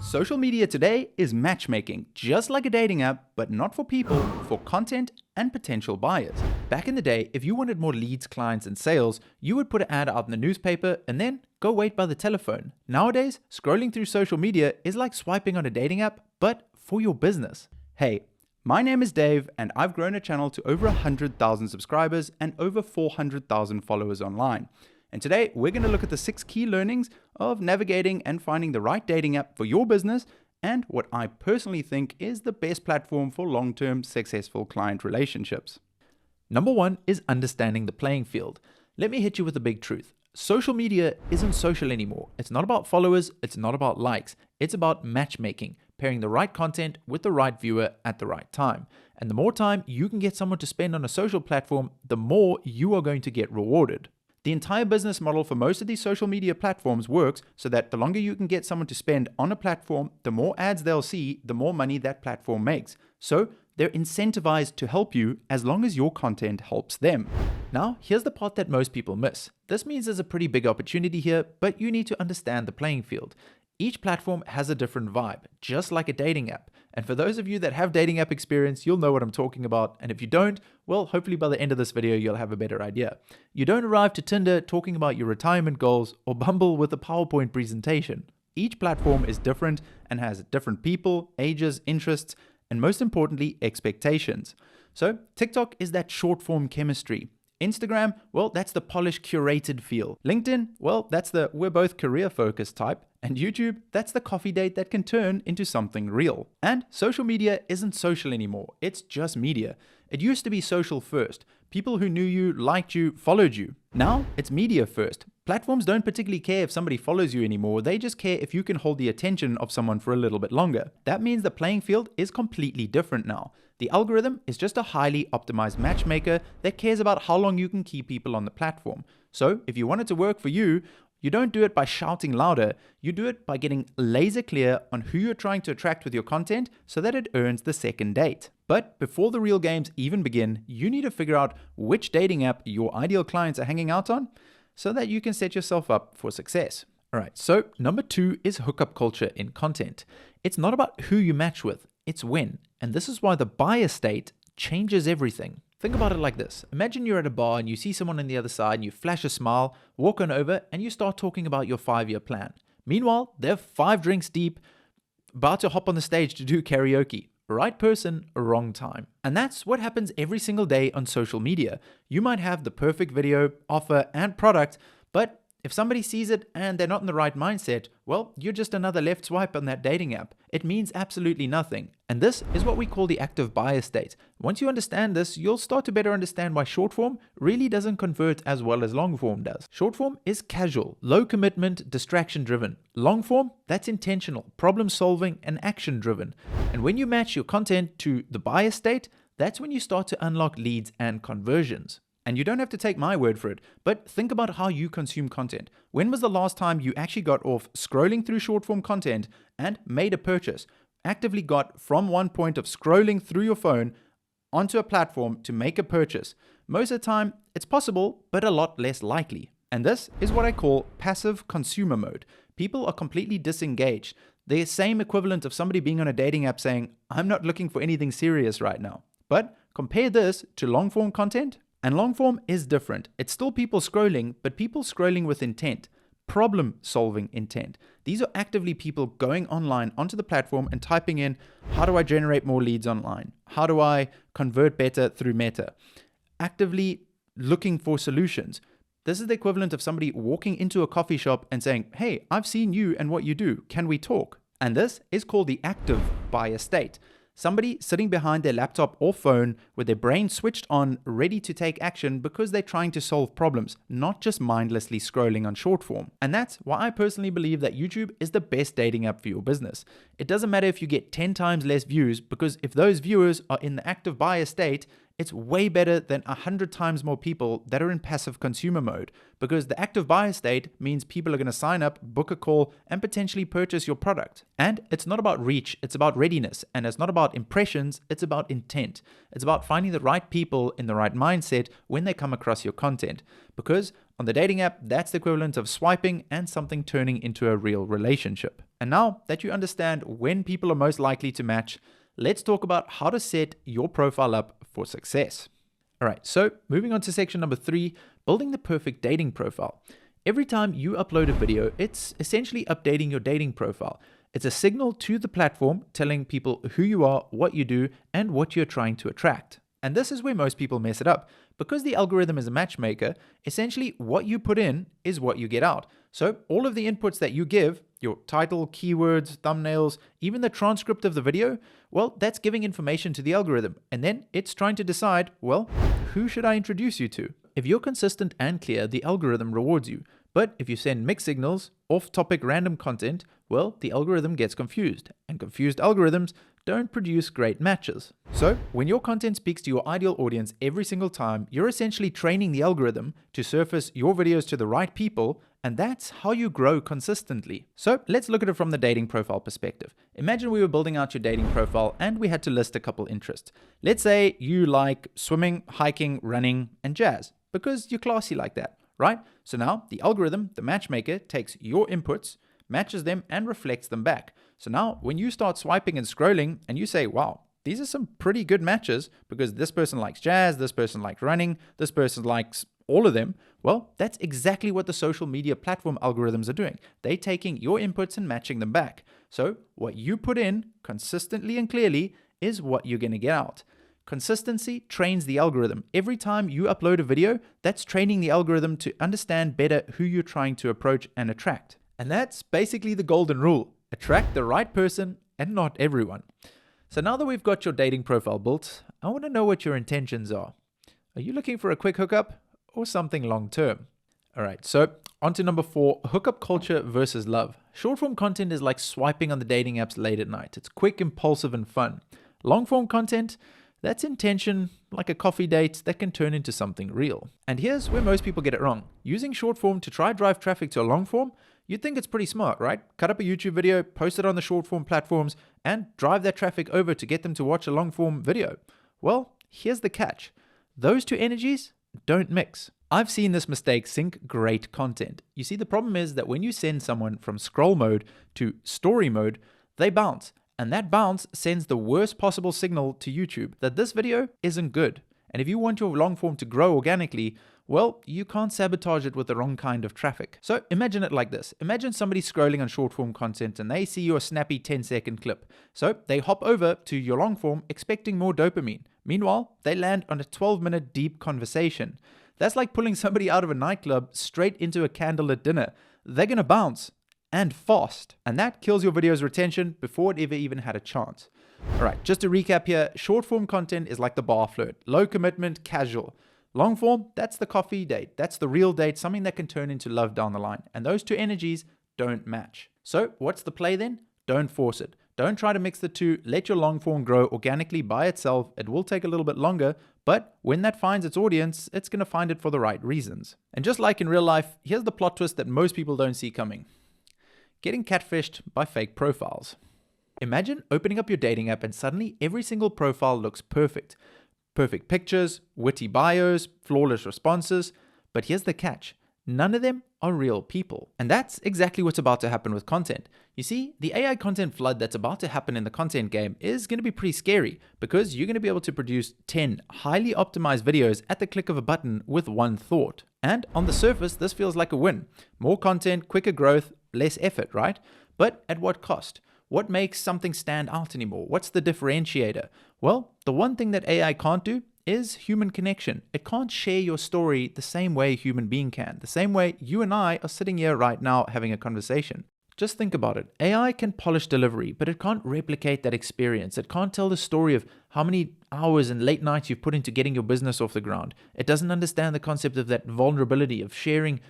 Social media today is matchmaking, just like a dating app, but not for people, for content and potential buyers. Back in the day, if you wanted more leads, clients, and sales, you would put an ad out in the newspaper and then go wait by the telephone. Nowadays, scrolling through social media is like swiping on a dating app, but for your business. Hey, my name is Dave, and I've grown a channel to over 100,000 subscribers and over 400,000 followers online. And today, we're going to look at the 6 key learnings of navigating and finding the right dating app for your business and what I personally think is the best platform for long-term successful client relationships. Number 1 is understanding the playing field. Let me hit you with a big truth. Social media isn't social anymore. It's not about followers. It's not about likes. It's about matchmaking, pairing the right content with the right viewer at the right time. And the more time you can get someone to spend on a social platform, the more you are going to get rewarded. The entire business model for most of these social media platforms works so that the longer you can get someone to spend on a platform, the more ads they'll see, the more money that platform makes. So they're incentivized to help you as long as your content helps them. Now, here's the part that most people miss. This means there's a pretty big opportunity here, but you need to understand the playing field. Each platform has a different vibe, just like a dating app. And for those of you that have dating app experience, you'll know what I'm talking about. And if you don't, well, hopefully by the end of this video, you'll have a better idea. You don't arrive to Tinder talking about your retirement goals or Bumble with a PowerPoint presentation. Each platform is different and has different people, ages, interests, and most importantly, expectations. So TikTok is that short form chemistry. Instagram, well, that's the polished, curated feel. LinkedIn, well, that's the we're both career-focused type. And YouTube, that's the coffee date that can turn into something real. And social media isn't social anymore. It's just media. It used to be social first. People who knew you, liked you, followed you. Now, it's media first. Platforms don't particularly care if somebody follows you anymore. They just care if you can hold the attention of someone for a little bit longer. That means the playing field is completely different now. The algorithm is just a highly optimized matchmaker that cares about how long you can keep people on the platform. So if you want it to work for you, you don't do it by shouting louder, you do it by getting laser clear on who you're trying to attract with your content so that it earns the second date. But before the real games even begin, you need to figure out which dating app your ideal clients are hanging out on so that you can set yourself up for success. Alright, so number 2 is hookup culture in content. It's not about who you match with, it's when. And this is why the buyer state changes everything. Think about it like this. Imagine you're at a bar and you see someone on the other side and you flash a smile, walk on over, and you start talking about your 5-year plan. Meanwhile, they're 5 drinks deep, about to hop on the stage to do karaoke. Right person, wrong time. And that's what happens every single day on social media. You might have the perfect video, offer, and product, but if somebody sees it and they're not in the right mindset, well, you're just another left swipe on that dating app. It means absolutely nothing. And this is what we call the active buyer state. Once you understand this, you'll start to better understand why short form really doesn't convert as well as long form does. Short form is casual, low commitment, distraction driven. Long form, that's intentional, problem solving, and action driven. And when you match your content to the buyer state, that's when you start to unlock leads and conversions. And you don't have to take my word for it, but think about how you consume content. When was the last time you actually got off scrolling through short form content and made a purchase? Actively got from one point of scrolling through your phone onto a platform to make a purchase. Most of the time, it's possible, but a lot less likely. And this is what I call passive consumer mode. People are completely disengaged. They're the same equivalent of somebody being on a dating app saying, I'm not looking for anything serious right now. But compare this to long form content. And long form is different. It's still people scrolling, but people scrolling with intent, problem-solving intent. These are actively people going online onto the platform and typing in, how do I generate more leads online? How do I convert better through Meta? Actively looking for solutions. This is the equivalent of somebody walking into a coffee shop and saying, hey, I've seen you and what you do. Can we talk? And this is called the active buyer state. Somebody sitting behind their laptop or phone with their brain switched on, ready to take action because they're trying to solve problems, not just mindlessly scrolling on short form. And that's why I personally believe that YouTube is the best dating app for your business. It doesn't matter if you get 10 times less views, because if those viewers are in the active buyer state, it's way better than 100 times more people that are in passive consumer mode, because the active buyer state means people are going to sign up, book a call, and potentially purchase your product. And it's not about reach, it's about readiness. And it's not about impressions, it's about intent. It's about finding the right people in the right mindset when they come across your content. Because On the dating app, that's the equivalent of swiping and something turning into a real relationship. And now that you understand when people are most likely to match, let's talk about how to set your profile up for success. All right, so moving on to section number 3, building the perfect dating profile. Every time you upload a video, it's essentially updating your dating profile. It's a signal to the platform telling people who you are, what you do, and what you're trying to attract. And this is where most people mess it up. Because the algorithm is a matchmaker, essentially what you put in is what you get out. So all of the inputs that you give, your title, keywords, thumbnails, even the transcript of the video, well, that's giving information to the algorithm. And then it's trying to decide, well, who should I introduce you to? If you're consistent and clear, the algorithm rewards you. But if you send mixed signals, off-topic random content, well, the algorithm gets confused. And confused algorithms don't produce great matches. So when your content speaks to your ideal audience every single time, you're essentially training the algorithm to surface your videos to the right people, and that's how you grow consistently. So let's look at it from the dating profile perspective. Imagine we were building out your dating profile and we had to list a couple interests. Let's say you like swimming, hiking, running, and jazz, because you're classy like that, right? So now the algorithm, the matchmaker, takes your inputs, matches them, and reflects them back. So now when you start swiping and scrolling and you say, wow, these are some pretty good matches because this person likes jazz, this person likes running, this person likes all of them. Well, that's exactly what the social media platform algorithms are doing. They're taking your inputs and matching them back. So what you put in consistently and clearly is what you're going to get out. Consistency trains the algorithm. Every time you upload a video, that's training the algorithm to understand better who you're trying to approach and attract. And that's basically the golden rule. Attract the right person and not everyone. So now that we've got your dating profile built, I want to know what your intentions are. Are you looking for a quick hookup or something long term? All right, so on to number 4, hookup culture versus love. Short form content is like swiping on the dating apps late at night. It's quick, impulsive, and fun. Long form content, that's intention, like a coffee date that can turn into something real. And here's where most people get it wrong. Using short form to try drive traffic to a long form, you'd think it's pretty smart, right? Cut up a YouTube video, post it on the short form platforms, and drive that traffic over to get them to watch a long form video. Well, here's the catch. Those two energies don't mix. I've seen this mistake sink great content. You see, the problem is that when you send someone from scroll mode to story mode, they bounce. And that bounce sends the worst possible signal to YouTube that this video isn't good. And if you want your long form to grow organically, well, you can't sabotage it with the wrong kind of traffic. So imagine it like this. Imagine somebody scrolling on short form content and they see your snappy 10-second clip. So they hop over to your long form expecting more dopamine. Meanwhile, they land on a 12-minute deep conversation. That's like pulling somebody out of a nightclub straight into a candlelit dinner. They're gonna bounce, and fast. And that kills your video's retention before it ever even had a chance. All right, just to recap here, short form content is like the bar flirt. Low commitment, casual. Long form, that's the coffee date. That's the real date, something that can turn into love down the line. And those two energies don't match. So what's the play then? Don't force it. Don't try to mix the two. Let your long form grow organically by itself. It will take a little bit longer, but when that finds its audience, it's going to find it for the right reasons. And just like in real life, here's the plot twist that most people don't see coming. Getting catfished by fake profiles. Imagine opening up your dating app and suddenly every single profile looks perfect. Perfect pictures, witty bios, flawless responses. But here's the catch. None of them are real people. And that's exactly what's about to happen with content. You see, the AI content flood that's about to happen in the content game is going to be pretty scary because you're going to be able to produce 10 highly optimized videos at the click of a button with one thought. And on the surface, this feels like a win. More content, quicker growth, less effort, right? But at what cost? What makes something stand out anymore? What's the differentiator? Well, the one thing that AI can't do is human connection. It can't share your story the same way a human being can, the same way you and I are sitting here right now having a conversation. Just think about it. AI can polish delivery, but it can't replicate that experience. It can't tell the story of how many hours and late nights you've put into getting your business off the ground. It doesn't understand the concept of that vulnerability of sharing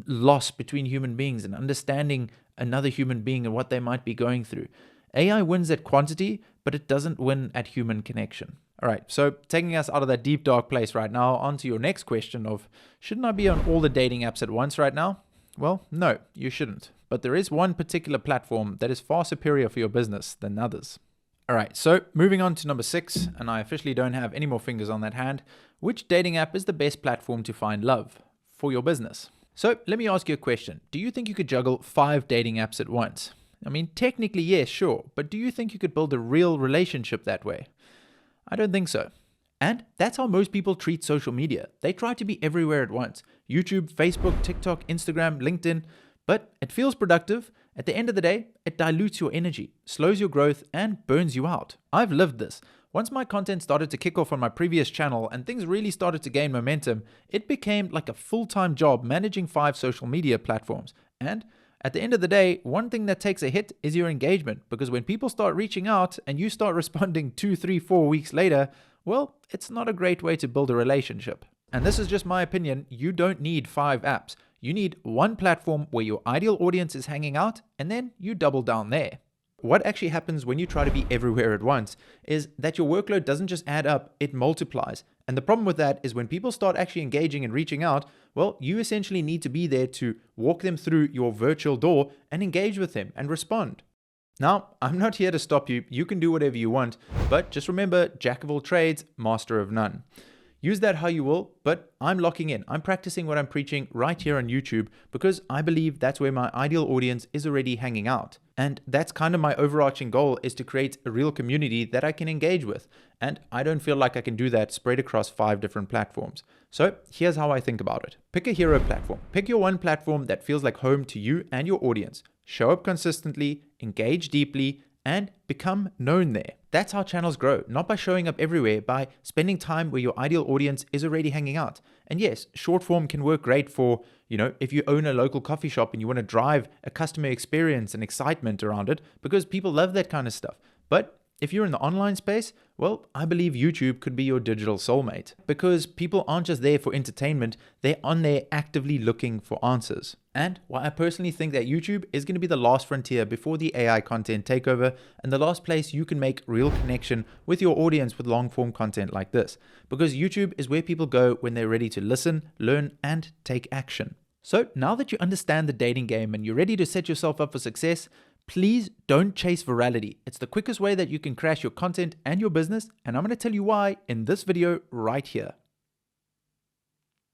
loss between human beings and understanding another human being and what they might be going through. AI wins at quantity, but it doesn't win at human connection. All right, so taking us out of that deep, dark place right now, onto your next question of, shouldn't I be on all the dating apps at once right now? Well, no, you shouldn't. But there is one particular platform that is far superior for your business than others. All right, so moving on to number 6, and I officially don't have any more fingers on that hand. Which dating app is the best platform to find love for your business? So let me ask you a question. Do you think you could juggle 5 dating apps at once? I mean, technically, yes, sure, but do you think you could build a real relationship that way? I don't think so. And that's how most people treat social media. They try to be everywhere at once. YouTube, Facebook, TikTok, Instagram, LinkedIn. But it feels productive. At the end of the day, it dilutes your energy, slows your growth, and burns you out. I've lived this. Once my content started to kick off on my previous channel and things really started to gain momentum, it became like a full-time job managing 5 social media platforms. And at the end of the day, one thing that takes a hit is your engagement, because when people start reaching out and you start responding 2, 3, 4 weeks later, well, it's not a great way to build a relationship. And this is just my opinion. You don't need 5 apps. You need one platform where your ideal audience is hanging out, and then you double down there. What actually happens when you try to be everywhere at once is that your workload doesn't just add up, it multiplies. And the problem with that is when people start actually engaging and reaching out, well, you essentially need to be there to walk them through your virtual door and engage with them and respond. Now, I'm not here to stop you. You can do whatever you want, but just remember, jack of all trades, master of none. Use that how you will, but I'm locking in. I'm practicing what I'm preaching right here on YouTube because I believe that's where my ideal audience is already hanging out. And that's kind of my overarching goal, is to create a real community that I can engage with. And I don't feel like I can do that spread across 5 different platforms. So here's how I think about it. Pick a hero platform. Pick your one platform that feels like home to you and your audience. Show up consistently, engage deeply, and become known there. That's how channels grow, not by showing up everywhere, by spending time where your ideal audience is already hanging out. And yes, short form can work great for, if you own a local coffee shop and you want to drive a customer experience and excitement around it, because people love that kind of stuff. But if you're in the online space, well, I believe YouTube could be your digital soulmate, because people aren't just there for entertainment, they're on there actively looking for answers. And while I personally think that YouTube is going to be the last frontier before the AI content takeover, and the last place you can make real connection with your audience with long form content like this, because YouTube is where people go when they're ready to listen, learn, and take action. So now that you understand the dating game and you're ready to set yourself up for success, please don't chase virality. It's the quickest way that you can crash your content and your business, and I'm going to tell you why in this video right here.